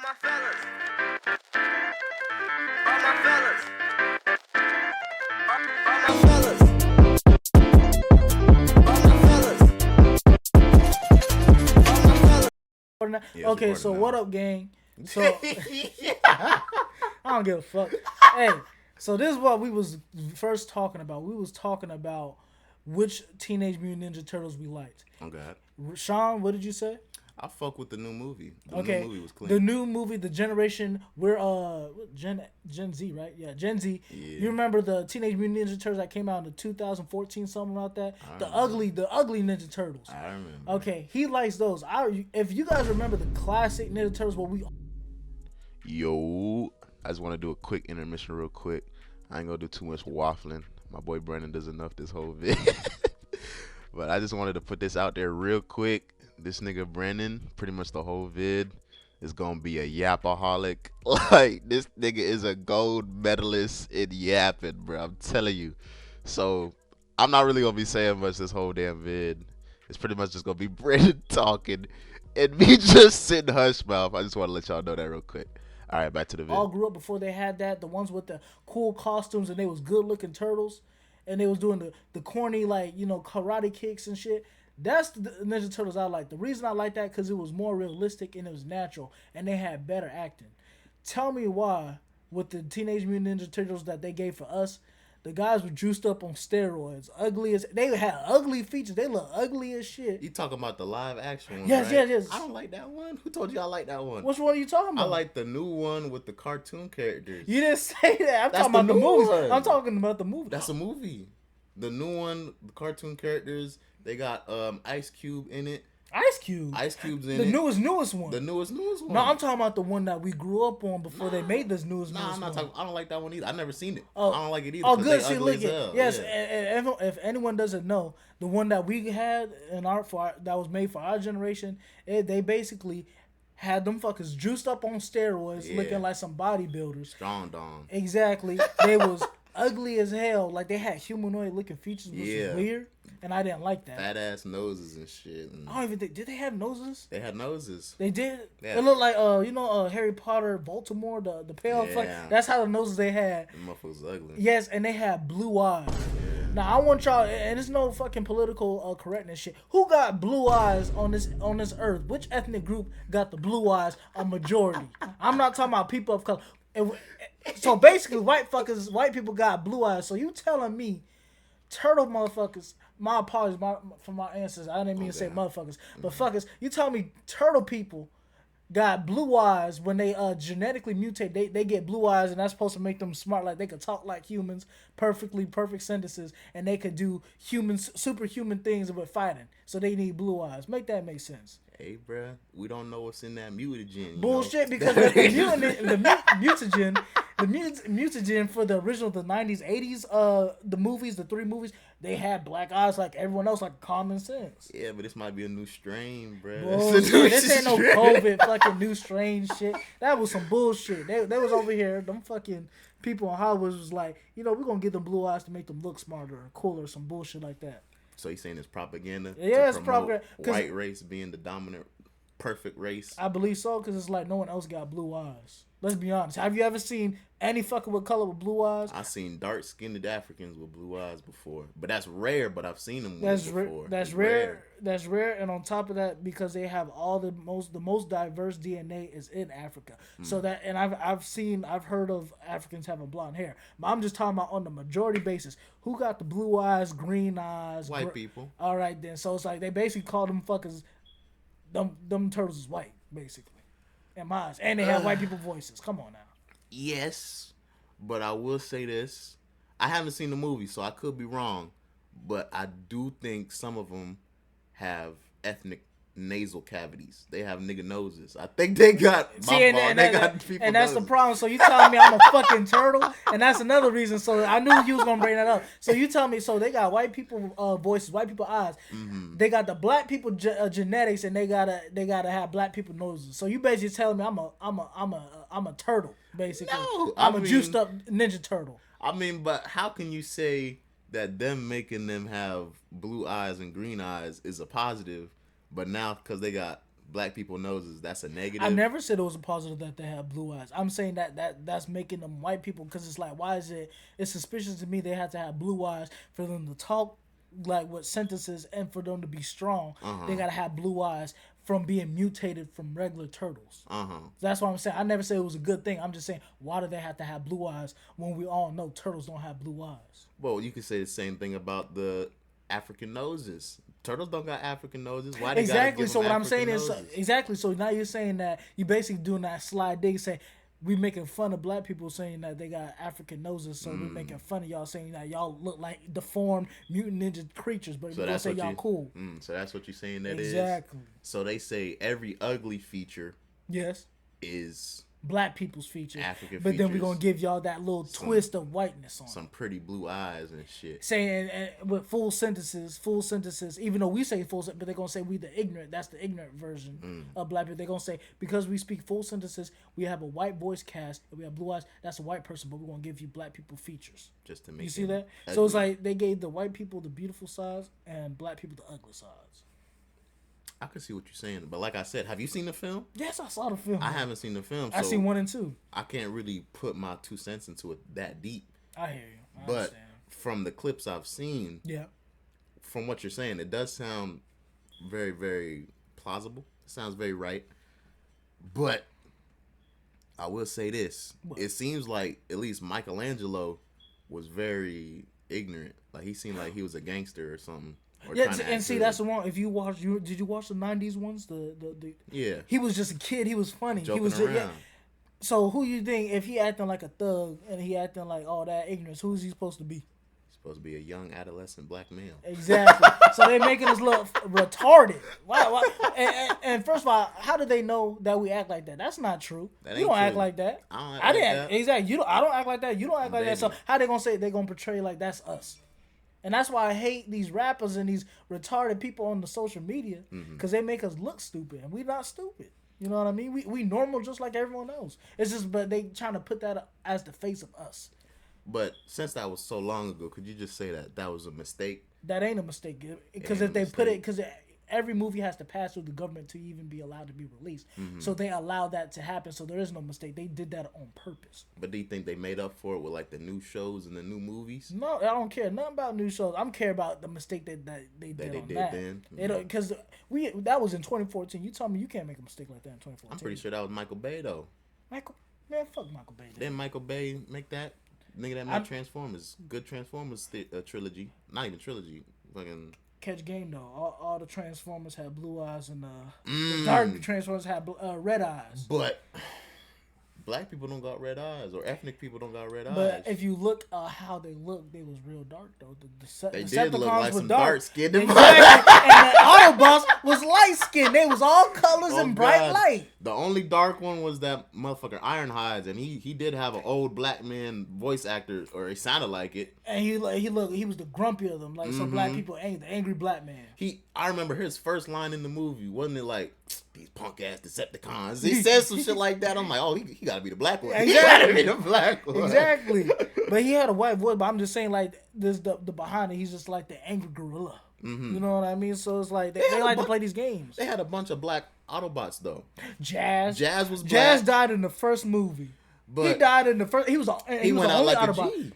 my fellas. All my fellas. All my fellas. All my fellas. All my fellas. Yeah, Okay, so now. what up, gang? So I don't give a fuck. Hey, so this is what we was first talking about. We was talking about which Teenage Mutant Ninja Turtles we liked. Oh God. Sean, what did you say? I fuck with the new movie. The Okay, new movie was clean. the new movie, the generation, we're Gen Z, right? Yeah, Gen Z. Yeah. You remember the Teenage Mutant Ninja Turtles that came out in 2014, something like that? The remember. ugly Ninja Turtles. I remember. Okay, he likes those. If you guys remember the classic Ninja Turtles, what we Yo, I just want to do a quick intermission real quick. I ain't gonna do too much waffling. My boy Brandon does enough this whole vid. But I just wanted to put this out there real quick. This nigga Brandon, pretty much the whole vid, is gonna be a yapaholic. Like, this nigga is a gold medalist in yapping, bro. I'm telling you. So, I'm not really gonna be saying much this whole damn vid. It's pretty much just gonna be Brandon talking and me just sitting hush mouth. I just want to let y'all know that real quick. All right, back to the vid. all grew up before they had that. The ones with the cool costumes and they was good looking turtles, and they was doing the corny karate kicks and shit. That's the Ninja Turtles I like. The reason I like that because it was more realistic and it was natural, and they had better acting. Tell me why with the Teenage Mutant Ninja Turtles that they gave for us, the guys were juiced up on steroids, ugly as they had ugly features. They look ugly as shit. You talking about the live action one, Yes, right? yes. I don't like that one. Who told you I like that one? Which one are you talking I about? like the new one with the cartoon characters. You didn't say that. I'm That's talking about the the new movies. one. I'm talking about the movie. That's a movie. The new one, the cartoon characters, they got Ice Cube in it. Ice Cube. Ice Cube's in The it. newest one. The newest one. No, I'm talking about the one that we grew up on before they made this newest I'm not one. talking. I don't like that one either. I never seen it. Oh. I don't like it either. Oh, 'cause good. they See, ugly look as at hell. yes. Yeah. And if anyone doesn't know, the one that we had in that was made for our generation, they basically had them fuckers juiced up on steroids, Yeah. looking like some bodybuilders. Strong Dom. Exactly. They was ugly as hell. Like they had humanoid looking features, which was weird, and I didn't like that. Fat ass noses and shit. And I don't even think did they have noses? they had noses. They did. Yeah. It looked like Harry Potter, Baltimore, the pale. Yeah. That's how the noses they had. Them motherfuckers ugly. Yes, and they had blue eyes. Now I want y'all, and it's no fucking political correctness shit. Who got blue eyes on this earth? Which ethnic group got the blue eyes? A majority. I'm not talking about people of color. So basically, white people got blue eyes. So you telling me, turtle motherfuckers? My apologies for my answers. I didn't mean to say motherfuckers, but fuckers. You tell me turtle people got blue eyes when they genetically mutate. They get blue eyes, and that's supposed to make them smart. Like they could talk like humans, perfect sentences, and they could do superhuman things with fighting. So they need blue eyes. Make that make sense. Hey, bruh, we don't know what's in that mutagen. Bullshit, because the mutagen for the original, the 90s, 80s, the movies, the 3 movies, they had black eyes like everyone else, like common sense. Yeah, but this might be a new strain, bruh. Bullshit. This ain't no COVID fucking new strange shit. That was some bullshit. They was over here, them fucking people in Hollywood was like, we're gonna give them blue eyes to make them look smarter or cooler, some bullshit like that. So you saying it's propaganda? Yeah, to it's promote propaganda. White race being the dominant, perfect race. I believe so, because it's like no one else got blue eyes. Let's be honest. Have you ever seen any fucking with color with blue eyes? I've seen dark-skinned Africans with blue eyes before, but that's rare. But I've seen them with That's it before. That's rare. That's rare, and on top of that, because they have all the most diverse DNA is in Africa. So that, and I've heard of Africans having blonde hair. But I'm just talking about on the majority basis. Who got the blue eyes, green eyes? White people. All right then. So it's like they basically call them fuckers. Them turtles is white, basically. In my eyes, and they have white people voices. Come on now. Yes, but I will say this: I haven't seen the movie, so I could be wrong. But I do think some of them have ethnic nasal cavities. They have nigga noses. I think they got. And that's noses. the problem. So you telling me I'm a fucking turtle, and that's another reason. So I knew you was gonna bring that up. So you tell me. So they got white people voices, white people eyes. Mm-hmm. They got the black people genetics, and they gotta have black people noses. So you basically telling me I'm a turtle. Basically, No, I'm a juiced up ninja turtle. I mean, but how can you say that them making them have blue eyes and green eyes is a positive, but now because they got black people noses, that's a negative. I never said it was a positive that they have blue eyes. I'm saying that's making them white people, because it's like, why is it? It's suspicious to me they have to have blue eyes for them to talk like with sentences, and for them to be strong. They gotta have blue eyes from being mutated from regular turtles. That's what I'm saying. I never said it was a good thing. I'm just saying, why do they have to have blue eyes when we all know turtles don't have blue eyes? Well, you could say the same thing about the African noses. Turtles don't got African noses. Why they Exactly. gotta give So them what I'm African saying is noses? exactly. So now you're saying that you basically doing that slide dig, saying we making fun of black people saying that they got African noses, so we're making fun of y'all saying that y'all look like deformed mutant ninja creatures, but we gonna say y'all cool. So that's what you're saying that is? Exactly. So they say every ugly feature Yes. is Black people's features. African but then we're features. gonna give y'all that little twist of whiteness on it. some pretty blue eyes and shit. Saying and with full sentences, even though we say full, but they're gonna say we the ignorant. That's the ignorant version of black people. They're gonna say because we speak full sentences, we have a white voice cast, and we have blue eyes. That's a white person, but we're gonna give you black people features. Just to make You see them that? So it's ugly. like they gave the white people the beautiful sides and black people the ugly sides. I can see what you're saying, but like I said, have you seen the film? Yes, I saw the film. I haven't seen the film, so I seen 1 and 2. I can't really put my 2 cents into it that deep. I hear you. I But understand. from the clips I've seen, Yeah. from what you're saying, it does sound very, very plausible. It sounds very right. But I will say this. What? It seems like at least Michelangelo was very ignorant. Like he seemed like he was a gangster or something. Or Yeah, trying to and act see good. that's the one. If you watch, did you watch the '90s ones? Yeah. He was just a kid. He was funny. Joking he was around. yeah. So who you think if he acting like a thug and he acting like all that ignorance? Who's he supposed to be? He's supposed to be a young adolescent black male. Exactly. So they making us look retarded. Why? And first of all, how do they know that we act like that? That's not true. That You ain't don't act true. like that. I don't act like didn't that. Exactly. You don't. I don't act like that. You don't act like that. So Baby. how they gonna say they gonna portray like that's us? And that's why I hate these rappers and these retarded people on the social media, because they make us look stupid, and we not stupid. You know what I mean? We normal just like everyone else. It's just, but they trying to put that as the face of us. But since that was so long ago, could you just say that that was a mistake? That ain't a mistake. Because ain't if a they put it, mistake. because every movie has to pass through the government to even be allowed to be released. So they allow that to happen. So there is no mistake. They did that on purpose. But do you think they made up for it with like the new shows and the new movies? No, I don't care nothing about new shows. I'm care about the mistake that they did they on did that. then? Because that was in 2014. You tell me you can't make a mistake like that in 2014. I'm pretty sure that was Michael Bay though. Michael, man, fuck Michael Bay. Didn't Michael Bay make that? Nigga that made Transformers. Good Transformers trilogy. Not even trilogy. Fucking Catch game though. All the Transformers had blue eyes, and the dark Transformers had red eyes. But black people don't got red eyes, or ethnic people don't got red But eyes. if you look how they look, they was real dark though. They The did look Decepticons like were some dark. dark-skinned Exactly. And the Autobots was light skinned. They was all colors Oh, and bright God. light. The only dark one was that motherfucker Ironhides, and he did have an old black man voice actor, or he sounded like it. And he was the grumpy of them, like some black people, the angry black man. I remember his first line in the movie, wasn't it like, these punk ass Decepticons? He said some shit like that. I'm like, oh, he gotta be the black one. He gotta be the black one. Exactly. But he had a white voice, but I'm just saying, like, this the behind it, he's just like the angry gorilla. You know what I mean? So it's like they like to play these games. They had a bunch of black Autobots though. Jazz Was black. Jazz died in the first movie. But he died in the first. He was the went out only like a Autobot. G.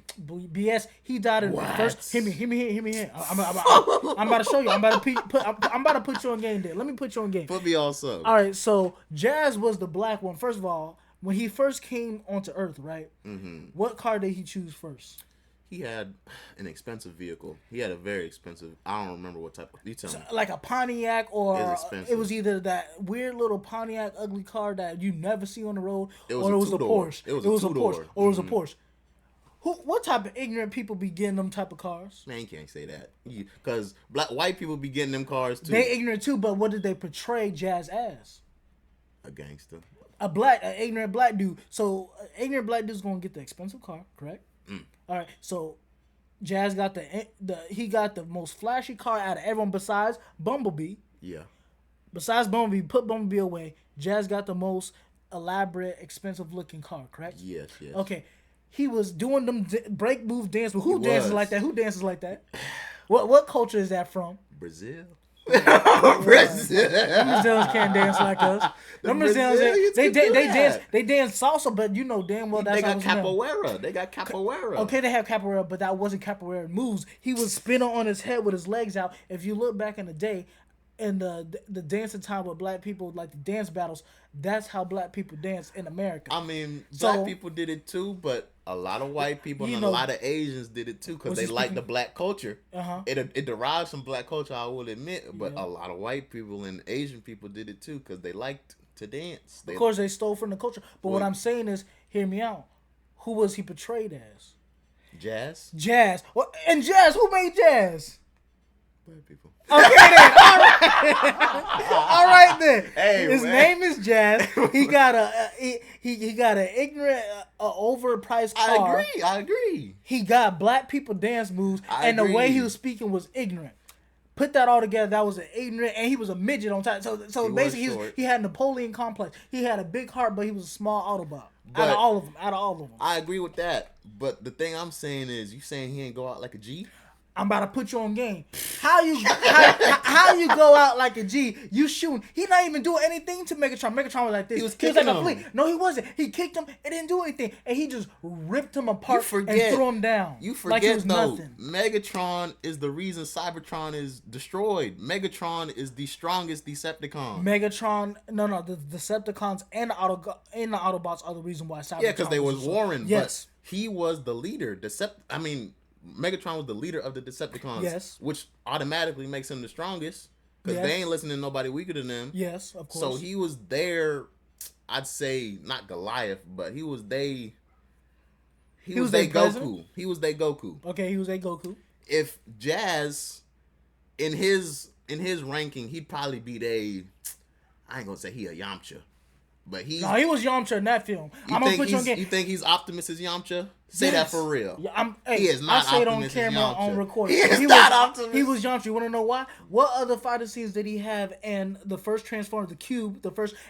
BS. He died in What? the first. Hear me here. I'm about to show you. I'm about to put you on game there. Let me put you on game. Put me also. All right. So Jazz was the black one. First of all, when he first came onto Earth, right? What car did he choose first? He had an expensive vehicle. He had a very expensive. I don't remember what type. You tell me. Like a Pontiac, or It's expensive. it was either that weird little Pontiac ugly car that you never see on the road, It was or a it was a two-door. Porsche. It was a a Porsche, two-door. or it was a Porsche. What type of ignorant people be getting them type of cars? Man, you can't say that. Because white people be getting them cars too. They ignorant too, but what did they portray Jazz as? A gangster. An ignorant black dude. So, ignorant black dude's gonna get the expensive car, correct? All right. So, Jazz got he got the most flashy car out of everyone besides Bumblebee. Yeah. Besides Bumblebee, put Bumblebee away. Jazz got the most elaborate, expensive looking car, correct? Yes. Okay. He was doing them break move dance, but who He dances was. like that? Who dances like that? What culture is that from? Brazil. Brazil. Them Brazilians can't dance like us. Them Brazilians, Brazilians they can do dance. that. They dance salsa, but you know damn well that's They how got it's done. capoeira. They got capoeira. Okay, they have capoeira, but that wasn't capoeira moves. He was spinning on his head with his legs out. If you look back in the day, in the dancing time with black people, like the dance battles, that's how black people dance in America. I mean, So- black people did it too, but a lot of white people You and know- a lot of Asians did it too because Was they he like the speaking- black culture. Uh-huh. It derives from black culture, I will admit, but Yeah. a lot of white people and Asian people did it too because they liked to dance. Of course, they stole from the culture. But what Well- I'm saying is, hear me out. Who was he portrayed as? Jazz, Jazz. Well, and Jazz, who made Jazz? black people. Okay then. All right. All right then. Hey, His man. name is Jazz. He got he got an ignorant, overpriced car. I agree. He got black people dance moves, I and the way he agree. was speaking was ignorant. Put that all together, that was an ignorant, and he was a midget on top. So He was basically, short. he had Napoleon complex. He had a big heart, but he was a small Autobot. Out But- of all of them, out of all of them. I agree with that, but the thing I'm saying is, you saying he ain't go out like a G? I'm about to put you on game. How you go out like a G? You shooting? He not even doing anything to Megatron. Megatron was like this. He was like kicking a him. flea. No, he wasn't. He kicked him. It didn't do anything, and he just ripped him apart You forget. and threw him down. You like it forget was though, nothing. Megatron is the reason Cybertron is destroyed. Megatron is the strongest Decepticon. Megatron, no, the Decepticons and the Autobots are the reason why Cybertron. Yeah, because they was destroyed. warring. Yes, But he was the leader. Megatron was the leader of the Decepticons. Yes. Which automatically makes him the strongest. Because Yes. they ain't listening to nobody weaker than them. yes, of course. So he was there, I'd say, not Goliath, but he was they. He was their they Goku. president? He was they Goku. Okay, he was a Goku. If Jazz, in his ranking, he'd probably be I ain't gonna say he a Yamcha, but he's. No, he was Yamcha in that film. You I'm gonna think put you on he's- game. You think he's Optimus as Yamcha? Say that Yes. for real. Yeah, hey, He is not I say it on Optimus as camera Yamcha. on recording. He is was, not Optimus. He was Yamcha. You want to know why? What other fighter scenes did he have in the first Transformers, the Cube,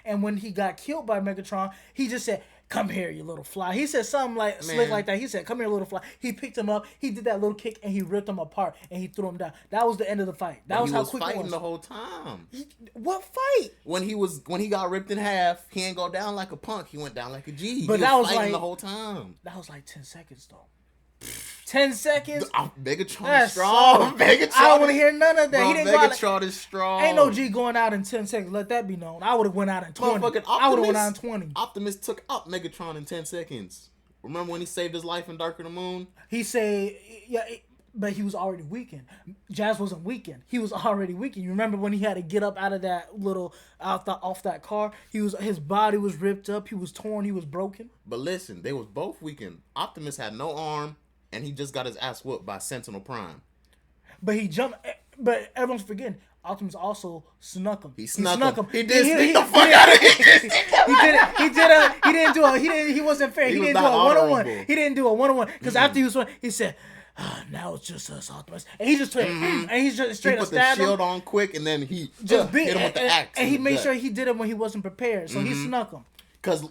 and when he got killed by Megatron, he just said, "Come here, you little fly." He said something like slick Man. like that. He said, "Come here, little fly." He picked him up. He did that little kick and he ripped him apart and he threw him down. That was the end of the fight. That was he how was quick it fighting was. the whole time. What fight? When he got ripped in half, he ain't go down like a punk. He went down like a G. But he that was fighting like- the whole time. That was like 10 seconds though. 10 seconds. Megatron That's is strong. solid. Megatron. I don't want to hear none of that. Bro, He didn't go out like, Megatron is strong. ain't no G going out in 10 seconds. Let that be known. I would have went out in 20. Motherfucking I would have went Optimus. out in 20. Optimus took out Megatron in 10 seconds. Remember when he saved his life in Dark of the Moon? He say, yeah, but he was already weakened. Jazz wasn't weakened. He was already weakened. You remember when he had to get up out of that little off that car? His body was ripped up. He was torn. He was broken. But listen, they was both weakened. Optimus had no arm, and he just got his ass whooped by Sentinel Prime. But he jumped. But everyone's forgetting. Optimus also snuck him. He snuck him. He did He- sneak he- the fuck out of here. He wasn't fair. He He was didn't do not a one-on-one. honorable. He didn't do a one-on-one. Because after he was he said, now it's just us, Optimus. And he just and he just He straight up put the stabbed shield him. on quick, and then he Just beat hit him with the axe. and he made sure he did it when he wasn't prepared. So he snuck him. Because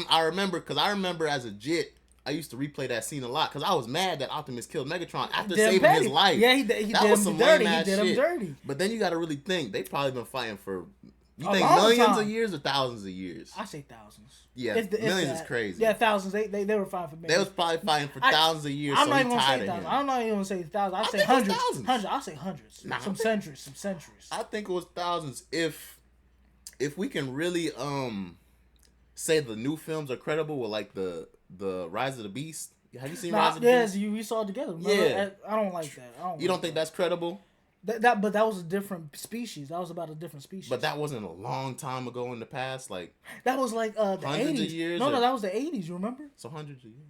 I remember as a jit, I used to replay that scene a lot because I was mad that Optimus killed Megatron after Did him saving petty. his life. Yeah, he that did was him some dirty. lame-ass He did him shit. dirty. But then you got to really think they probably been fighting for A think long millions time. of years or thousands of years. I say thousands. Yeah, If millions that. is crazy. Yeah, thousands. They were fine for me. They was probably fighting for thousands of years. I'm so not he even gonna tired say of thousands. him. I'm not even gonna say thousands. I say think it was hundreds. thousands. Hundreds. I'll say hundreds. Nah, some I think- centuries. Some centuries. I think it was thousands. If we can really say the new films are credible with like the Rise of the Beast. Have you seen Rise of the Yes, Beast? we saw it together. Remember? Yeah. I don't like that. You don't think that's credible? but that was a different species. That was about a different species. But that wasn't a long time ago in the past. Like that was like the hundreds of 80s. years No, or- that was the 80s. You remember? so hundreds of years.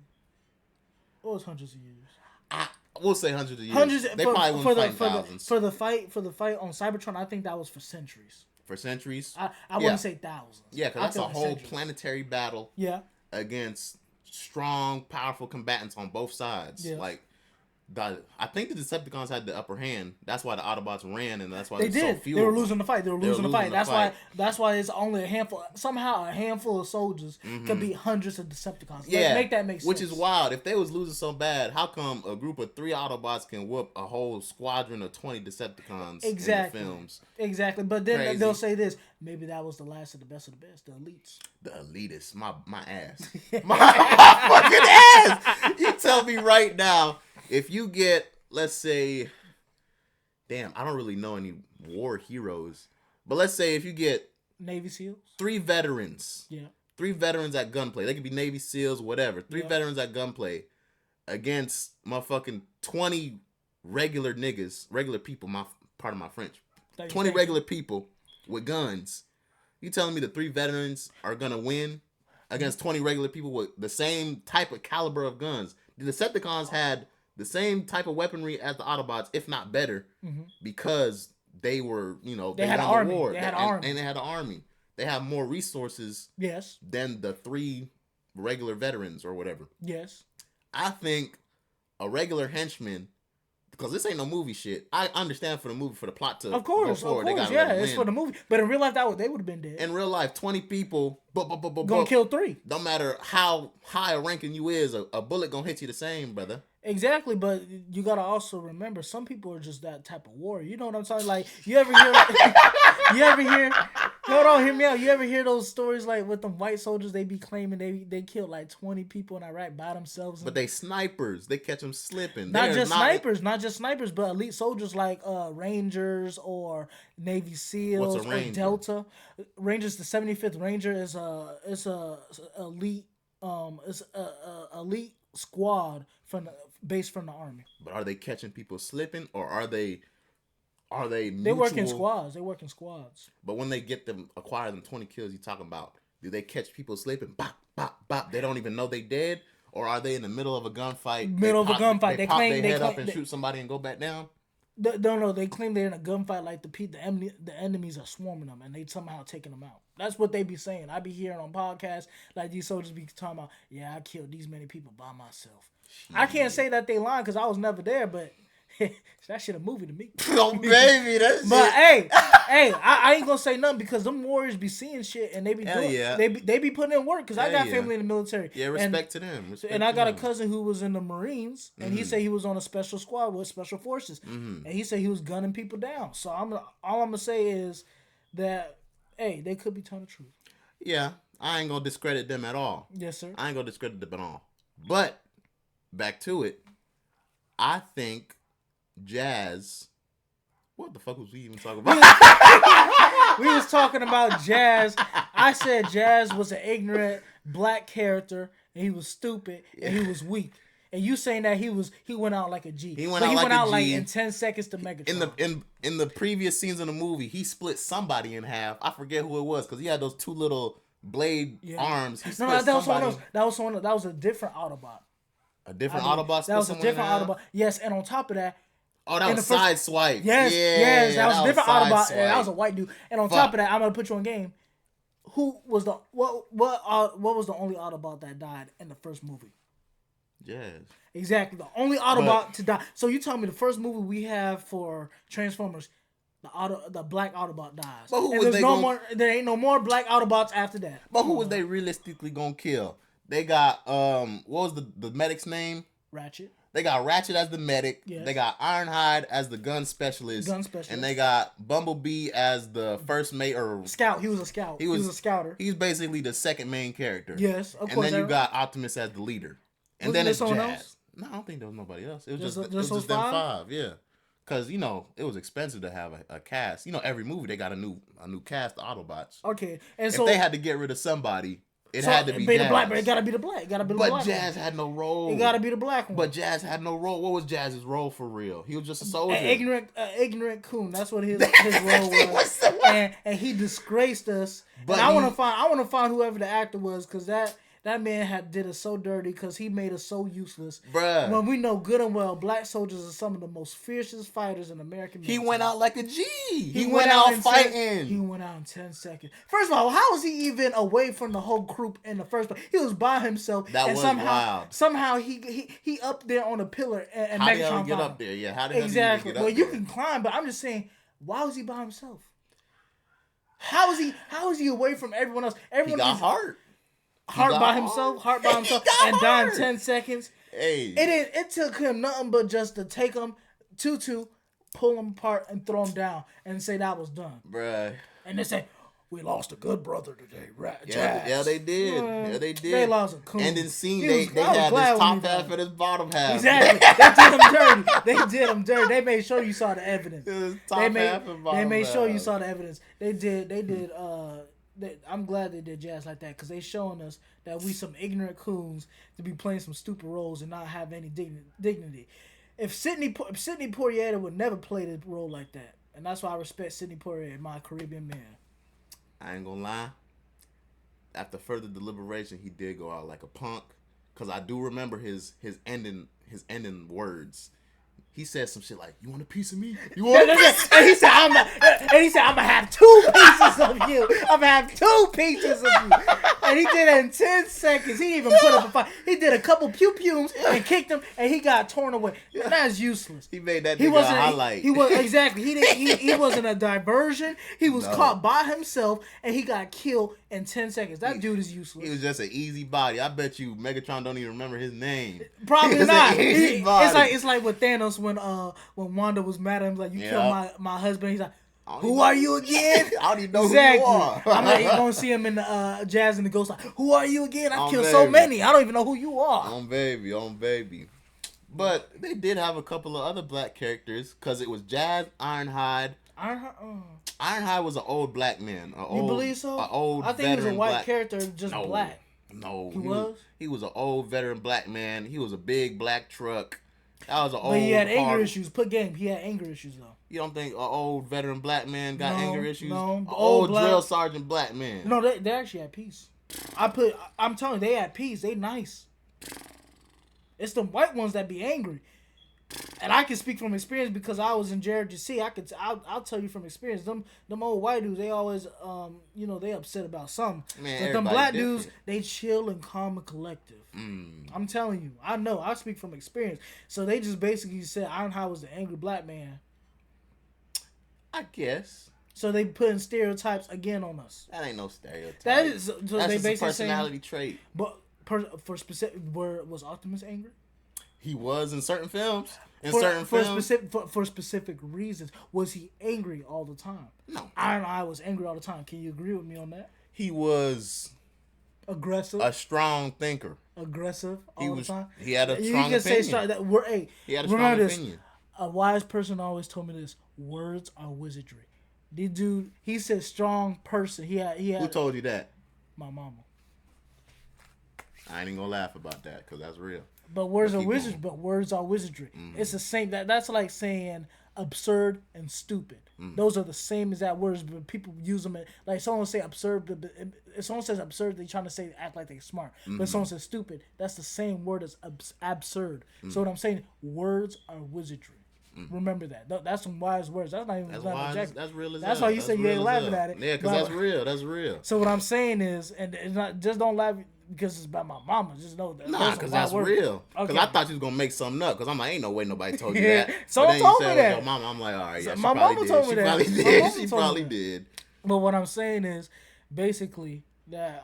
What was hundreds of years? We'll say hundreds of years. Hundreds. They probably wouldn't fight thousands for the fight on Cybertron. I think that was for centuries. for centuries. I Yeah. wouldn't say thousands. Yeah, because I that's a feel like whole centuries. planetary battle Yeah. against strong, powerful combatants on both sides. Yeah. Like I think the Decepticons had the upper hand. That's why the Autobots ran, and that's why They there's did. so few. They were of them. losing the fight. They were losing the fight. the fight. That's why it's only a handful. Somehow a handful of soldiers could beat hundreds of Decepticons. Yeah, Make that make sense. Which is wild. If they was losing so bad, how come a group of 3 Autobots can whoop a whole squadron of 20 Decepticons Exactly. in the films? Exactly. But then Crazy. they'll say this. Maybe that was the last of the best, the elites. The elitists, my ass, my fucking ass. You tell me right now, if you get, let's say, damn, I don't really know any war heroes, but let's say if you get Navy SEALs. 3 veterans, Yeah. 3 veterans at gunplay, they could be Navy SEALs, whatever. 3 Yeah. veterans at gunplay against motherfucking 20 regular niggas, regular people. Part of my French. 20 regular people with guns. You telling me the 3 veterans are gonna win against 20 regular people with the same type of caliber of guns? The Decepticons had the same type of weaponry as the Autobots, if not better, because they were, they had an won the army. war. They had an army. And they had an army. They have more resources Yes. than the 3 regular veterans or whatever. Yes. I think a regular henchman, because this ain't no movie shit. I understand for the movie, for the plot to Of course. go forward. Of They course. gotta Yeah. let it It's win. for the movie. But in real life, they would have been dead. In real life, 20 people, Gonna kill 3. no matter how high a ranking you is, a bullet gonna hit you the same, brother. Exactly, but you gotta also remember some people are just that type of warrior. You know what I'm saying? Like you ever hear hold on, hear me out. You ever hear those stories like with them white soldiers? They be claiming they killed like 20 people in Iraq by themselves. But they snipers. They catch them slipping. not just snipers, but elite soldiers like Rangers or Navy SEAls What's a or Ranger? Delta. Rangers, the 75th Ranger is elite elite squad based from the army. But are they catching people slipping, or are they They work in mutual? squads. But when they acquire them 20 kills, you talking about, do they catch people slipping? Bop, bop, bop. They don't even know they dead? Or are they in the middle of a gunfight? They pop their head up and shoot somebody and go back down? No, they claim they're in a gunfight like the enemies are swarming them and they somehow taking them out. That's what they be saying. I be hearing on podcasts like these soldiers be talking about, yeah, I killed these many people by myself. I can't say that they lying because I was never there, but that shit a movie to me. Oh, baby, that's But it. hey, I ain't gonna say nothing because them warriors be seeing shit and they be Hell doing, yeah. they be putting in work because I Hell got yeah. family in the military. Yeah, respect to them. Respect And I to got a them. cousin who was in the Marines, and he said he was on a special squad with special forces, and he said he was gunning people down. So all I'm gonna say is that hey, they could be telling the truth. Yeah, I ain't gonna discredit them at all. Yes, sir. I ain't gonna discredit them at all. But back to it, I think Jazz. What the fuck was we even talking about? We was talking about Jazz. I said Jazz was an ignorant black character, and he was stupid, and he was weak. And you saying that he went out like a G. He went out like a G. in 10 seconds to Megatron. In the previous scenes in the movie, he split somebody in half. I forget who it was because he had those 2 little blade arms. He split that was somebody. that was a different Autobot. A different Autobot. That was a split different someone in half? Autobot. Yes, and on top of that, Oh, that in was the first- Sideswipe. yes, that was a different Autobot. Sideswipe. And that was a white dude. And on top of that, I'm gonna put you on game. Who was the what was the only Autobot that died in the first movie? Jazz. Exactly, the only Autobot to die. So you tell me the first movie we have for Transformers, the black Autobot dies. But who and was there's they no gonna- more. There ain't no more black Autobots after that. But who was they realistically gonna kill? They got what was the medic's name? Ratchet. They got Ratchet as the medic. Yes. They got Ironhide as the gun specialist. And they got Bumblebee as the first mate or Scout. He was a scout. He was a scouter. He's basically the second main character. Yes, of and course. then you got Optimus as the leader. And Wasn't then there it's someone Jazz. else? No, I don't think there was nobody else. It was Just just those them five? 5, yeah. Because it was expensive to have a cast. Every movie they got a new cast of Autobots. Okay, and If so they had to get rid of somebody, it had to be the Jazz. black, but it gotta be the black. It gotta be the black. But Jazz had no role. It gotta be the black one. But Jazz had no role. What was Jazz's role for real? He was just a soldier. An ignorant coon. That's what his role was. And he disgraced us. But and I want to find whoever the actor was because that That man did us so dirty because he made us so useless. Bruh. When we know good and well, black soldiers are some of the most fiercest fighters in American He military. went out like a G. He went went out in fighting. he went out in 10 seconds. First of all, how was he even away from the whole group in the first place? He was by himself. That and was somehow, wild. he up there on a pillar and How the hell Megatron he get found up him. there? Yeah, how the hell Exactly. did he get Well, up you there? can climb, but I'm just saying, why was he by himself? How is he away from everyone else? He Everyone got else heart. heart got by heart. himself, heart by himself, got and died in heart. 10 seconds. Hey. It took him nothing but just to take him, pull him apart and throw him down and say that was done. Bruh. And they say, we lost a good brother today, Yeah, they did. Yeah, they did. They lost a coon. And then scene, He they was- I was had glad this when top he died. half and this bottom half. Exactly. They did him dirty. They did him dirty. They made sure you saw the evidence. It was top They made, half and bottom they made sure you half. saw the evidence. I'm glad they did jazz like that because they showing us that we some ignorant coons to be playing some stupid roles and not have any dignity. If Sidney Poitier would never play the role like that, and that's why I respect Sidney Poitier, my Caribbean man. I ain't gonna lie. After further deliberation, he did go out like a punk. Cause I do remember his ending words. He said some shit like, "You want a piece of me? You want a piece?" And he said, "I'm gonna have 2 pieces of you. I'm gonna have 2 pieces of you." And he did it in 10 seconds. He didn't even put up a fight. He did a couple pew-pews and kicked him, and he got torn away. That's useless. He made that He nigga a wasn't highlight. He was exactly. He wasn't a diversion. He was caught by himself, and he got killed in 10 seconds. That dude is useless. He was just an easy body. I bet you Megatron don't even remember his name. Probably He was not. an easy body. It's like with Thanos when Wanda was mad at him, like, you Yeah. killed my husband. He's like, who are you again? I don't even know Exactly. who you are. I'm like, you're gonna see him in the Jazz and the Ghost. Like, who are you again? I On killed so baby. many. I don't even know who you are. On baby. But they did have a couple of other black characters because it was Jazz, Ironhide. Ironhide was an old black man. You believe so? An old I think he was a veteran white black. character, just No. black. No, He was? He was an old veteran black man. He was a big black truck. That was an old. But he had anger hard- issues. Put game. He had anger issues though. You don't think an old veteran black man got No, anger issues? no. An Old old black- drill sergeant black man. No, they actually had peace. I'm telling you, they had peace. They nice. It's the white ones that be angry. And I can speak from experience because I was in JRGC. I'll tell you from experience. Them old white dudes, they always they upset about something. Man, But them everybody black different. dudes, they chill and calm and collective. I'm telling you, I know. I speak from experience. So they just basically said Ironhide was the angry black man. I guess So they putting stereotypes again on us. that ain't no stereotype. That is so That's they just a basically personality saying, trait. but for specific, was Optimus angry? He was in certain films. For specific reasons, was he angry all the time? No. I was angry all the time. Can you agree with me on that? He was Aggressive, a strong thinker. Aggressive all He the was. time. He had a You strong can say opinion. strong, that we're He had a strong remember this. opinion. A wise person always told me this: words are wizardry. The dude, he said strong person. He had Who told you that? my mama. I ain't even gonna laugh about that because that's real. But words are keep wizardry. going. But words are wizardry. It's the same. That's like saying absurd and stupid. Those are the same exact words, but people use them. Like someone say absurd, but if someone says absurd, they trying to say act like they're smart. But if someone says stupid, that's the same word as absurd. So what I'm saying, words are wizardry. Remember that. That's some wise words. That's not even. That's not wise. objective. That's real as That's hell. why you say you real ain't as laughing hell. at it. Yeah, because But- that's real. That's real. So what I'm saying is, and it's not just don't laugh because it's about my mama. Just know that. Nah, those are because wise that's words. real. Because Okay. I thought you was gonna make something up. Because I'm like, ain't no way nobody told you Yeah. that. Someone But then told you me said it was that. your mama. I'm like, all right, yeah, she My probably mama did. told me She that. probably My did. mama She told me probably that. did. But what I'm saying is basically that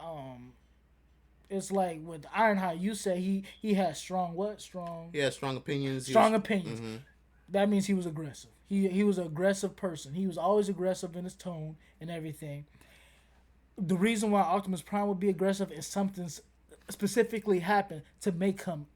it's like with Ironhide, you said he had strong what? Strong He had strong opinions. opinions. Mm-hmm. That means he was aggressive. He was an aggressive person. He was always aggressive in his tone and everything. The reason why Optimus Prime would be aggressive is something specifically happened to make him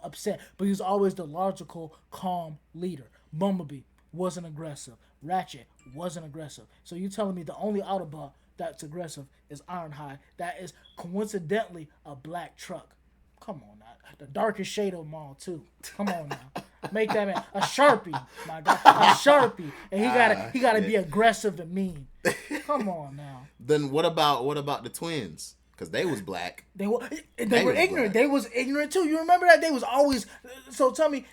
upset. But he was always the logical, calm leader. Bumblebee wasn't aggressive. Ratchet wasn't aggressive. So you telling me the only Autobot that's aggressive is Ironhide. That is coincidentally a black truck. Come on now. The darkest shade of them all too. Come on now. Make that man a Sharpie, my God. A Sharpie. And he gotta be aggressive and mean. Come on now. Then what about the twins? Because they was black. They were They were was ignorant. black. They was ignorant too. You remember that? They was always. So tell me,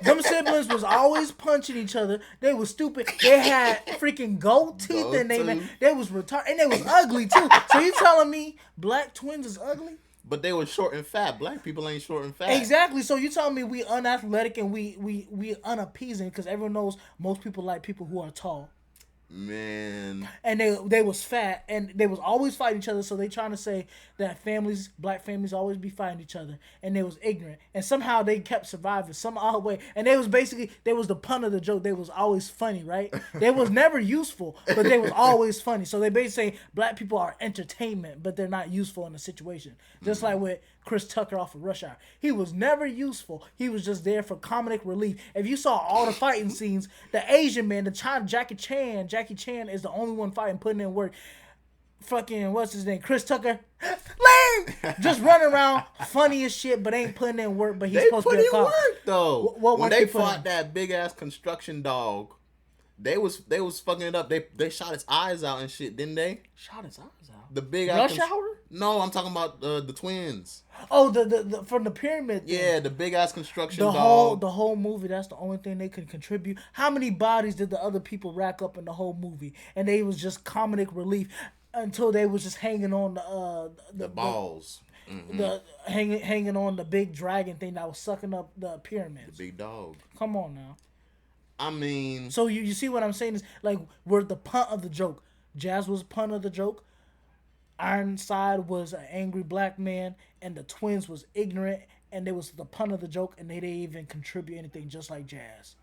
them siblings was always punching each other. They was stupid. They had freaking gold teeth and Gold tooth. they was retarded and they was ugly too. So you telling me black twins is ugly? But they were short and fat. Black people ain't short and fat. Exactly. So you telling me we unathletic and we unappeasing because everyone knows most people like people who are tall. Man. And they was fat and they was always fighting each other, so they trying to say that black families always be fighting each other, and they was ignorant, and somehow they kept surviving some odd way, and they was the pun of the joke. They was always funny, right? They was never useful, but they was always funny. So they basically say black people are entertainment, but they're not useful in the situation. Just like with Chris Tucker off of Rush Hour, he was never useful. He was just there for comedic relief. If you saw all the fighting scenes, the Asian man, Jackie Chan is the only one fighting, putting in work. Fucking what's his name? Chris Tucker, lame, just running around, funny as shit, but ain't putting in work. But he's They supposed to put be a in cop. work though. What when work they they put fought in? that big ass construction dog, they was fucking it up. They shot his eyes out and shit, didn't they? Shot his eyes out. The big Rush ass Hour? No, I'm talking about the twins. Oh, the from the pyramid thing. Yeah, the big ass construction The dog. whole movie, that's the only thing they could contribute. How many bodies did the other people rack up in the whole movie? And they was just comedic relief until they was just hanging on the balls. hanging on the big dragon thing that was sucking up the pyramids. The big dog. Come on now. I mean, So you see what I'm saying is like we're the punt of the joke. Jazz was punt of the joke. Ironside was an angry black man, and the twins was ignorant, and they was the punt of the joke, and they didn't even contribute anything, just like Jazz.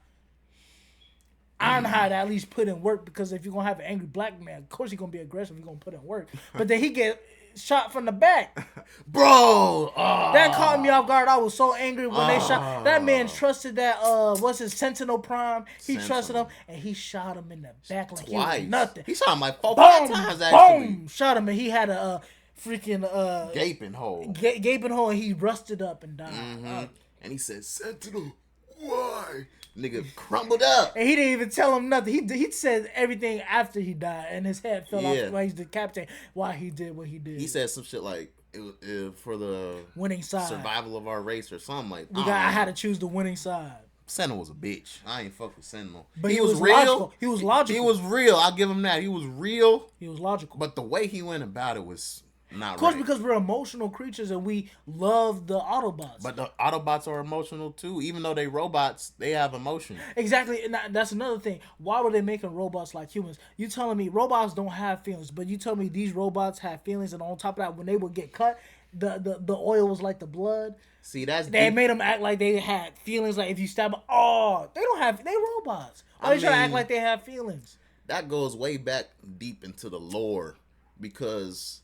Ironhide at least put in work, because if you're gonna have an angry black man, of course he's gonna be aggressive. He's gonna put in work, but then he get shot from the back. bro, That caught me off guard. I was so angry when they shot that man. Trusted that what's his Sentinel Prime? He trusted him, and he shot him in the back like he twice. was nothing. He shot him like four, Boom, 5 times actually. boom, shot him, and he had a freaking Gaping hole. gaping hole, and he rusted up and died. And he said, Sentinel, why? Nigga crumbled up. And he didn't even tell him nothing. He said everything after he died, and his head fell off while he's decapitated. Why he did what he did. He said some shit like, it was for the winning side. survival of our race or something like that. I had to choose the winning side. Sentinel was a bitch. I ain't fuck with Sentinel. But he was logical. He was logical. He was real. I'll give him that. He was real. He was logical. But the way he went about it was not Of course, right. because we're emotional creatures and we love the Autobots. But the Autobots are emotional too. Even though they robots, they have emotion. Exactly, and that's another thing. Why were they making robots like humans? You telling me robots don't have feelings, but you tell me these robots have feelings, and on top of that, when they would get cut, the oil was like the blood. See, that's They deep. made them act like they had feelings. Like if you stab them, they don't have. They robots. Why they trying to act like they have feelings? That goes way back deep into the lore, because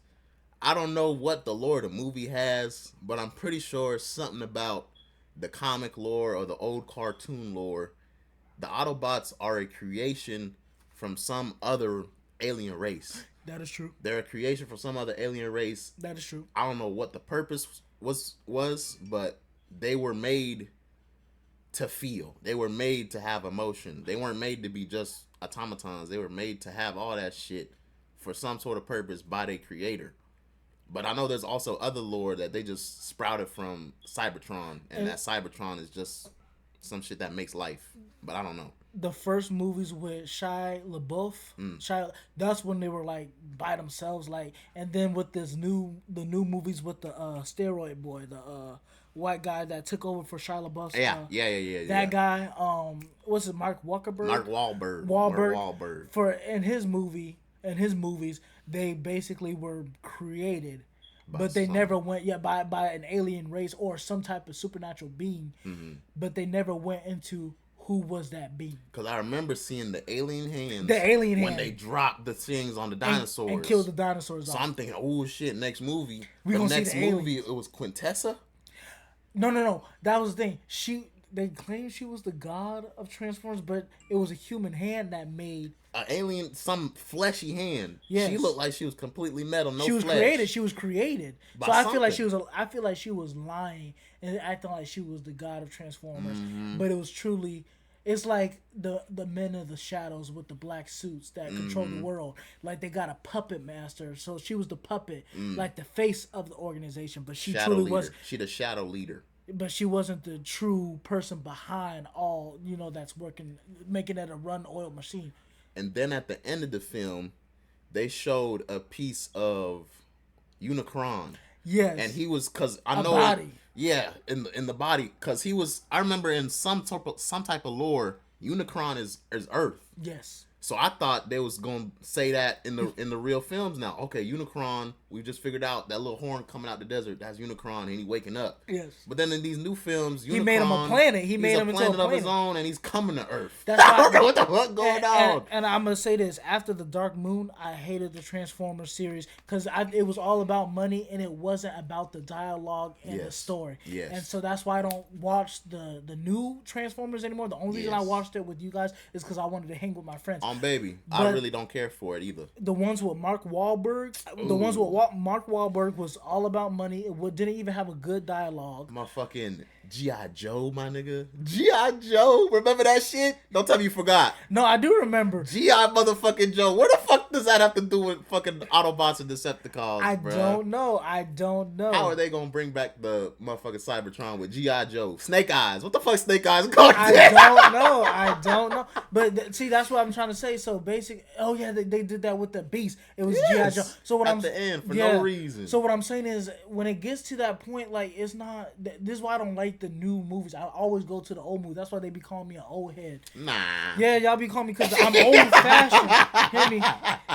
I don't know what the lore the movie has, but I'm pretty sure it's something about the comic lore or the old cartoon lore. The Autobots are a creation from some other alien race. That is true. They're a creation from some other alien race. That is true. I don't know what the purpose was, but they were made to feel. They were made to have emotion. They weren't made to be just automatons. They were made to have all that shit for some sort of purpose by their creator. But I know there's also other lore that they just sprouted from Cybertron, and that Cybertron is just some shit that makes life. But I don't know. The first movies with Shia LaBeouf, that's when they were like by themselves, like, and then with the new movies with the steroid boy, the white guy that took over for Shia LaBeouf's Yeah. that guy, what's it, Mark Wahlberg? Mark Wahlberg. Wahlberg. For in his movies, they basically were created, but they never went by an alien race or some type of supernatural being, but they never went into who was that being. Because I remember seeing the alien hands. When they dropped the things on the dinosaurs. And killed the dinosaurs So off. I'm thinking, oh shit, next movie. We gonna see next the movie, aliens. it was Quintessa? No. That was the thing. They claimed she was the god of Transformers, but it was a human hand that made An alien, some fleshy hand. Yes. She looked like she was completely metal, no she was flesh. created. She was created. By So I feel like something. I feel like she was lying and acting like she was the god of Transformers, Mm-hmm. but it was truly It's like the men of the shadows with the black suits that control the world. Like they got a puppet master, so she was the puppet, like the face of the organization. But she Shadow truly leader. was. She the shadow leader. But she wasn't the true person behind all. That's working, making it a run-oiled machine. And then at the end of the film, they showed a piece of Unicron. Yes. And he was, cause I A know, body. yeah, in the body, cause he was. I remember in some type of lore, Unicron is Earth. Yes. So I thought they was gonna say that in the real films now. Okay, Unicron, we just figured out that little horn coming out the desert. That's Unicron, and he waking up. Yes. But then in these new films, Unicron, He made him a planet. He made him into a of his planet. own, and he's coming to Earth. That's why. What the fuck going on? And I'm gonna say this: after the Dark Moon, I hated the Transformers series because it was all about money and it wasn't about the dialogue and the Yes. story. Yes. And so that's why I don't watch the new Transformers anymore. The only reason I Yes. watched it with you guys is because I wanted to hang with my friends. Baby, I But- really don't care for it either. The ones with Mark Wahlberg, Mark Wahlberg was all about money. It didn't even have a good dialogue. My fucking G.I. Joe, my nigga. G.I. Joe, remember that shit? Don't tell me you forgot. No, I do remember. G.I. motherfucking Joe. Where the fuck does that have to do with fucking Autobots and Decepticons, I bruh? don't know. I don't know. How are they gonna bring back the motherfucking Cybertron with G.I. Joe? Snake Eyes. What the fuck Snake Eyes going I don't know. But see, that's what I'm trying to say. So basic. Oh yeah, they did that with the Beast. It was Yes. G.I. Joe. So what At I'm the end, for no reason. So what I'm saying is, when it gets to that point, like it's not. This is why I don't like the new movies. I always go to the old movies. That's why they be calling me an old head. Nah. Yeah, y'all be calling me because I'm old fashioned.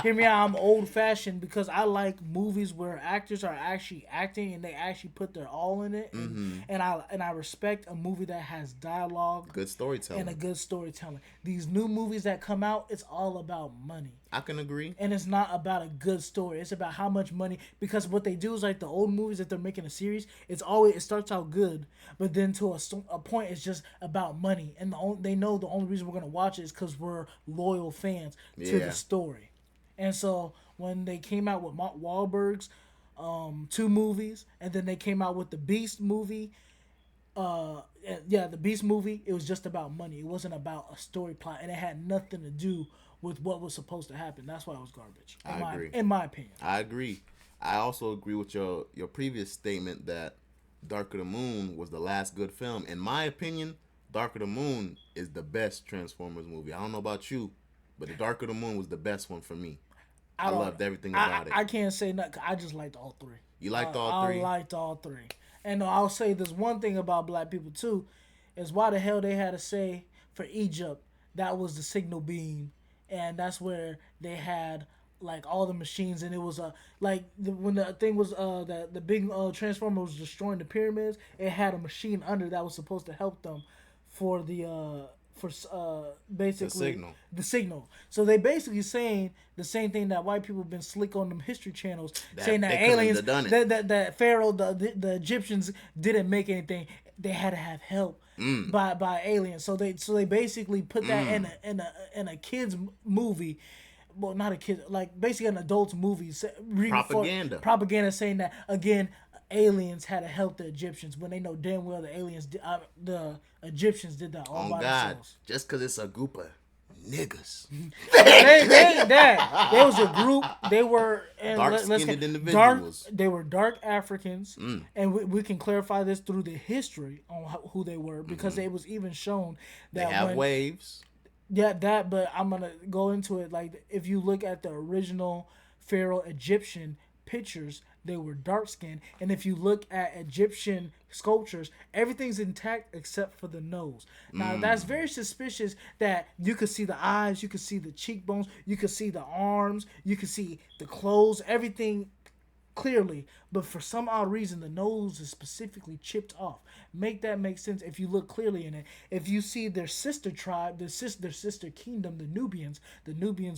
Hear me out. I'm old fashioned because I like movies where actors are actually acting and they actually put their all in it. And I respect a movie that has dialogue Good storytelling. and a good storytelling. These new movies that come out, it's all about money. I can agree. And it's not about a good story. It's about how much money. Because what they do is like the old movies, if they're making a series, it starts out good, but then to a point, it's just about money. And they know the only reason we're gonna watch it is because we're loyal fans to Yeah. the story. And so when they came out with Mark Wahlberg's 2 movies, and then they came out with the Beast movie. The Beast movie, it was just about money. It wasn't about a story plot, and it had nothing to do with what was supposed to happen. That's why it was garbage. I agree. In my opinion. I agree. I also agree with your previous statement that Dark of the Moon was the last good film. In my opinion, Dark of the Moon is the best Transformers movie. I don't know about you, but the Dark of the Moon was the best one for me. I loved everything about it. I can't say nothing. 'Cause I just liked all 3. You liked all 3? I liked all 3. And I'll say this one thing about black people too, is why the hell they had to say for Egypt that was the signal beam, and that's where they had like all the machines, and it was when the thing was that the big transformer was destroying the pyramids, it had a machine under that was supposed to help them for the basically the signal. So they basically saying the same thing that white people have been slick on them history channels, saying that aliens, that Pharaoh, the Egyptians didn't make anything. They had to have help by aliens. So they basically put that in a kids movie. Well, not a kid, like basically an adult's movie. Propaganda saying that again. Aliens had to help the Egyptians when they know damn well the Egyptians did that all by themselves. Just because it's a group of niggas. they ain't that. There was a group. They were Dark-skinned individuals. They were dark Africans, and we can clarify this through the history on who they were because it was even shown that they have waves. Yeah, but I'm gonna go into it. Like if you look at the original Pharaoh Egyptian pictures, they were dark skinned, and if you look at Egyptian sculptures, everything's intact except for the nose. Now that's very suspicious that you could see the eyes, you could see the cheekbones, you could see the arms, you could see the clothes, everything clearly, but for some odd reason the nose is specifically chipped off. Make sense if you look clearly in it. If you see their sister tribe, their sister kingdom, the Nubians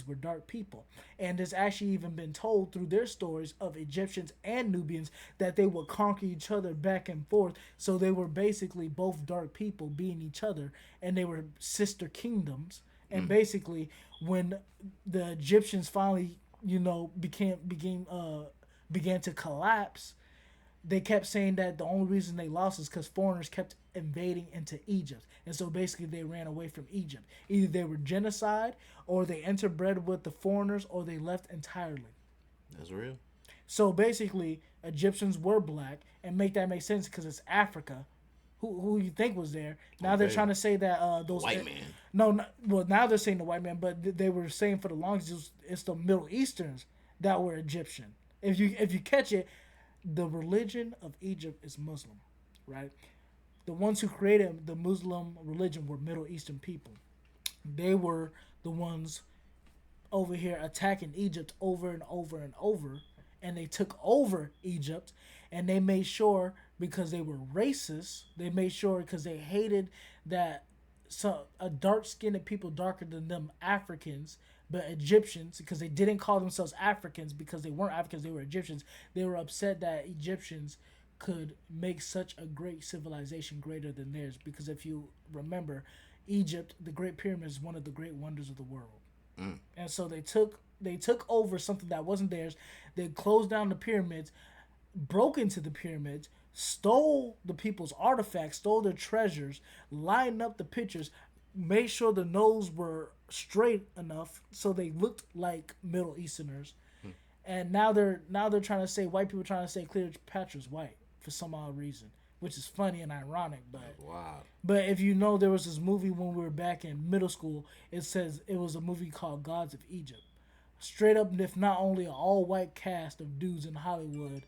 were dark people, and it's actually even been told through their stories of Egyptians and Nubians that they would conquer each other back and forth. So they were basically both dark people being each other, and they were sister kingdoms. And basically, when the Egyptians finally, began to collapse, they kept saying that the only reason they lost is because foreigners kept invading into Egypt. And so basically they ran away from Egypt. Either they were genocide, or they interbred with the foreigners, or they left entirely. That's real. So basically, Egyptians were black, and make that make sense because it's Africa. Who you think was there? Now they're Okay. trying to say that those White man. No, well now they're saying the white man, but they were saying for the longest it's the Middle Easterns that were Egyptian. If you catch it, the religion of Egypt is Muslim, right? The ones who created the Muslim religion were Middle Eastern people. They were the ones over here attacking Egypt over and over and over, and they took over Egypt, and they made sure because they were racist. They made sure because they hated that a dark-skinned people darker than them Africans, but Egyptians, because they didn't call themselves Africans because they weren't Africans, they were Egyptians. They were upset that Egyptians could make such a great civilization greater than theirs, because if you remember, Egypt, the Great Pyramid is one of the great wonders of the world. And so they took over something that wasn't theirs. They closed down the pyramids, broke into the pyramids, stole the people's artifacts, stole their treasures, lined up the pictures, made sure the nose were straight enough so they looked like Middle Easterners. And now they're trying to say, white people trying to say Cleopatra's white for some odd reason, which is funny and ironic. Wow. But if you know, there was this movie when we were back in middle school. It says it was a movie called Gods of Egypt. Straight up, if not only an all-white cast of dudes in Hollywood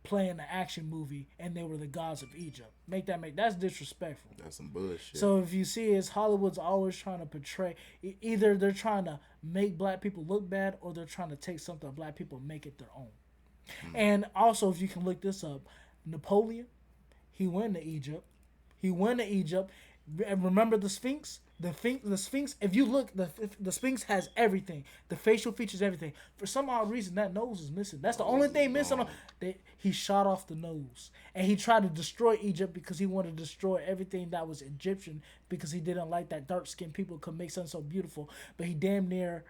playing an action movie, and they were the gods of Egypt. That's disrespectful. That's some bullshit. So if you see, is Hollywood's always trying to portray, either they're trying to make black people look bad, or they're trying to take something of black people and make it their own. And also, if you can look this up, Napoleon, he went to Egypt. And remember the Sphinx? The Sphinx, if you look, the Sphinx has everything. The facial features, everything. For some odd reason, that nose is missing. That's the only thing missing. He shot off the nose. And he tried to destroy Egypt because he wanted to destroy everything that was Egyptian, because he didn't like that dark-skinned people could make something so beautiful. But he damn near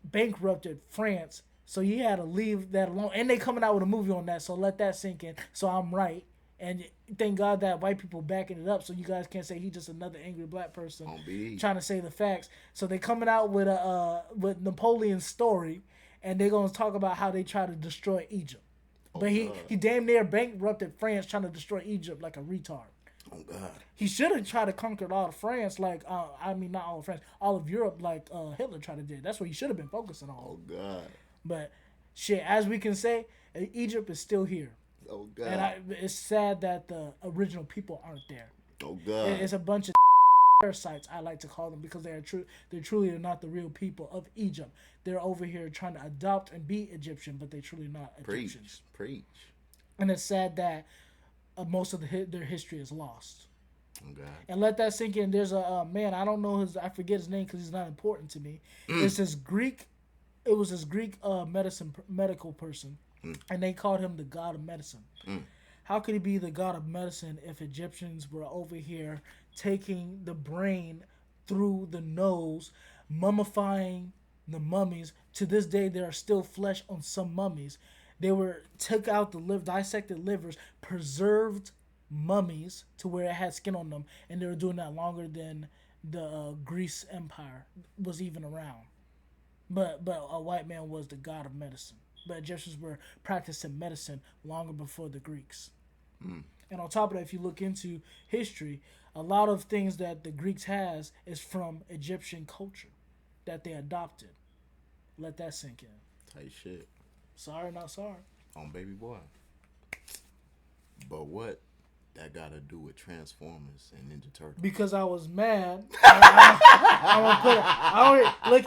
bankrupted France, so he had to leave that alone. And they coming out with a movie on that, so let that sink in. So I'm right. And thank God that white people backing it up, so you guys can't say he's just another angry black person trying to say the facts. So they coming out with with Napoleon's story, and they gonna talk about how they try to destroy Egypt. But he damn near bankrupted France trying to destroy Egypt like a retard. Oh God. He should have tried to conquer all of France, not all of France, all of Europe, like Hitler tried to do. That's what he should have been focusing on. Oh God. But shit, as we can say, Egypt is still here. Oh God. And it's sad that the original people aren't there. Oh God. It's a bunch of parasites, I like to call them, because they truly are not the real people of Egypt. They're over here trying to adopt and be Egyptian, but they truly not Egyptians. Preach. And it's sad that most of their history is lost. Oh God. And let that sink in. There's a man, I don't know I forget his name because he's not important to me. It's this Greek. It was this Greek medical person. And they called him the god of medicine. How could he be the god of medicine if Egyptians were over here taking the brain through the nose, mummifying the mummies? To this day, there are still flesh on some mummies. They took out the dissected livers, preserved mummies to where it had skin on them, and they were doing that longer than the Greece Empire was even around. But a white man was the god of medicine. But Egyptians were practicing medicine longer before the Greeks. And on top of that, if you look into history, a lot of things that the Greeks has is from Egyptian culture that they adopted. Let that sink in. Tight shit. Sorry, not sorry. On baby boy. But what that got to do with Transformers and Ninja Turtles? Because I was mad.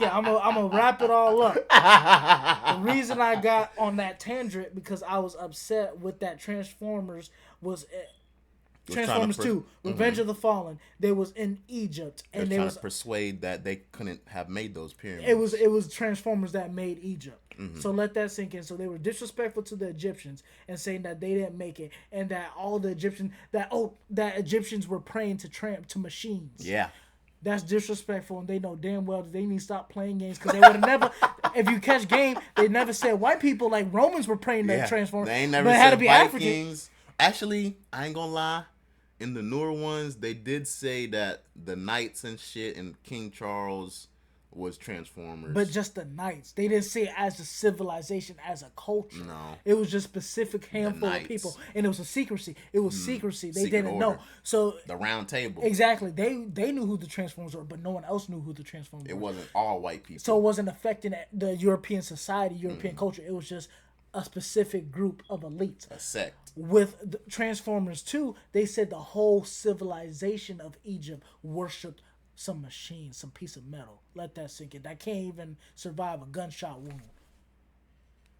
I'm gonna wrap it all up. The reason I got on that tangent because I was upset with that Transformers was Transformers 2, Revenge of the Fallen. They was in Egypt, and they trying to persuade that they couldn't have made those pyramids. It was Transformers that made Egypt. So let that sink in. So they were disrespectful to the Egyptians and saying that they didn't make it, and that all the Egyptians that Egyptians were praying to machines. Yeah. That's disrespectful, and they know damn well that they need to stop playing games, because they would have never. If you catch game, they never said white people like Romans were praying to Transformers. They ain't never but it said had to be Vikings Actually, I ain't gonna lie. In the newer ones, they did say that the knights and shit and King Charles was Transformers. But just the knights. They didn't say it as a civilization, as a culture. No. It was just specific handful of knights. people. And it was a secrecy. It was secrecy. They Secret didn't order. know. So the Round Table. exactly. They knew who the Transformers were, but no one else knew who the Transformers It were. wasn't all white people. So it wasn't affecting the European society, European culture. It was just a specific group of elites. a sect. With the Transformers 2, they said the whole civilization of Egypt worshipped some machine, some piece of metal. Let that sink in. That can't even survive a gunshot wound.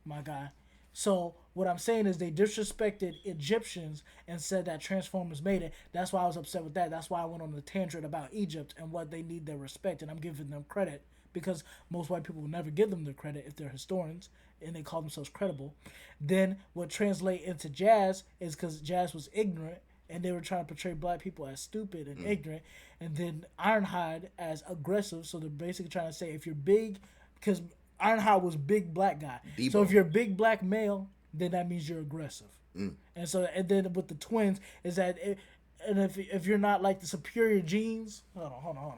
My guy. So what I'm saying is they disrespected Egyptians and said that Transformers made it. That's why I was upset with that. That's why I went on the tangent about Egypt and what they need their respect. And I'm giving them credit because most white people will never give them their credit if they're historians and they call themselves credible. Then what translate into jazz is because jazz was ignorant and they were trying to portray black people as stupid and ignorant, and then Ironhide as aggressive. So they're basically trying to say if you're big, because Ironhide was big black guy. Debo. So if you're a big black male, then that means you're aggressive. And so and then with the twins is that and if you're not like the superior genes, hold on.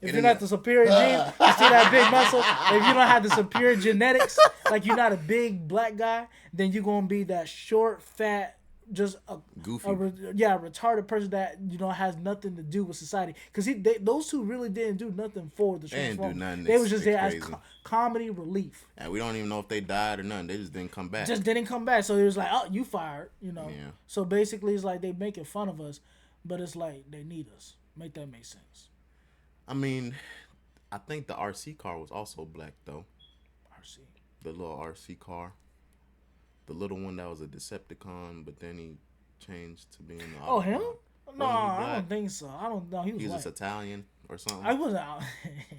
If you're not the superior genes, you see that big muscle. If you don't have the superior genetics, like you're not a big black guy, then you're gonna be that short, fat, just a Goofy. retarded person that has nothing to do with society. Because those two really didn't do nothing for the They didn't do Transformers. nothing. They was just They there as crazy. comedy relief. And we don't even know if they died or nothing. They just didn't come back. Just didn't come back. So it was like, oh, you fired. Yeah. So basically, it's like they making fun of us, but it's like they need us. Make that make sense. I mean, I think the RC car was also black though. RC. The little RC car. The little one that was a Decepticon, but then he changed to being an Oh, him? Autobot. No, Wasn't he I black? don't think so. I don't know. He was He was white. just Italian or something. I wasn't.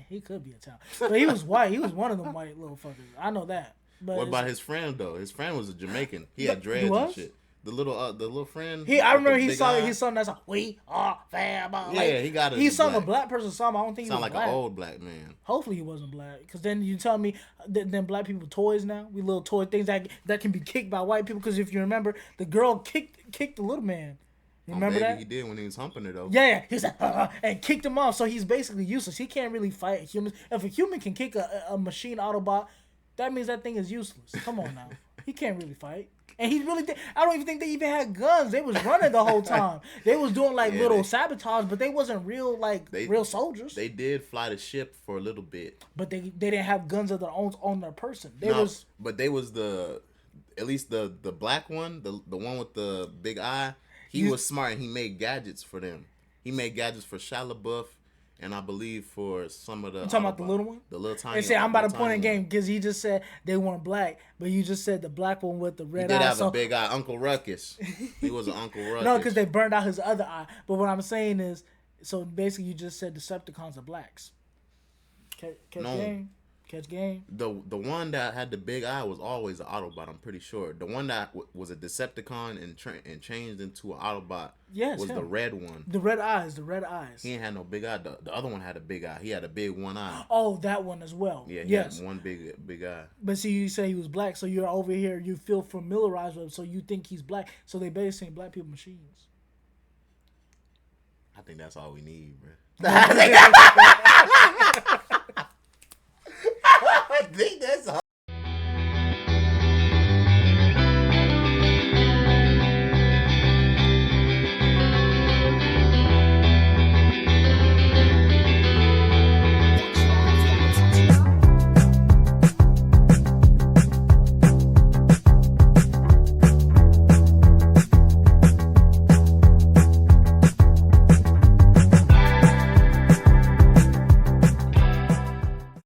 He could be Italian, but he was white. He was one of them white little fuckers. I know that. But What it's- about his friend though? His friend was a Jamaican. He had dreads and was? shit. The little friend. I with remember the he big saw eye, he sung that song. We are family. Yeah, he got it. He sung a black. black person song. I don't think he Sound was like black. an old black man. Hopefully he wasn't black. Because then you tell me then black people toys now. We little toy things that can be kicked by white people. Because if you remember, the girl kicked the little man. Remember Maybe that? he did when he was humping her though. Yeah. He's like, and kicked him off. So he's basically useless. He can't really fight humans. If a human can kick a machine Autobot, that means that thing is useless. Come on now. He can't really fight. And he really did. I don't even think they even had guns. They was running the whole time. They was doing like Yeah, little they- sabotage, but they wasn't real real soldiers. They did fly the ship for a little bit. But they didn't have guns of their own on their person. They No, was but they was at least the black one, the one with the big eye. He was smart and he made gadgets for them. He made gadgets for Shia LaBeouf and I believe for some of the. You talking about the little one? The little tiny. and say I'm about to little point in tiny game because he just said they weren't black, but you just said the black one with the He red did eye. have So a big eye, Uncle Ruckus. He was an Uncle Ruckus. no, because they burned out his other eye. But what I'm saying is, so basically you just said Decepticons are blacks. Catch No. game. Catch game. The one that had the big eye was always an Autobot. I'm pretty sure. The one that was a Decepticon and changed into an Autobot Yes, was the him. red one. The red eyes. The red eyes. He ain't had no big eye. The other one had a big eye. He had a big one eye. Oh, that one as well. Yeah, he yes. had one big eye. But see, you say he was black, so you're over here. You feel familiarized with him, so you think he's black. So they basically saying black people machines. I think that's all we need, bro. I think that's all.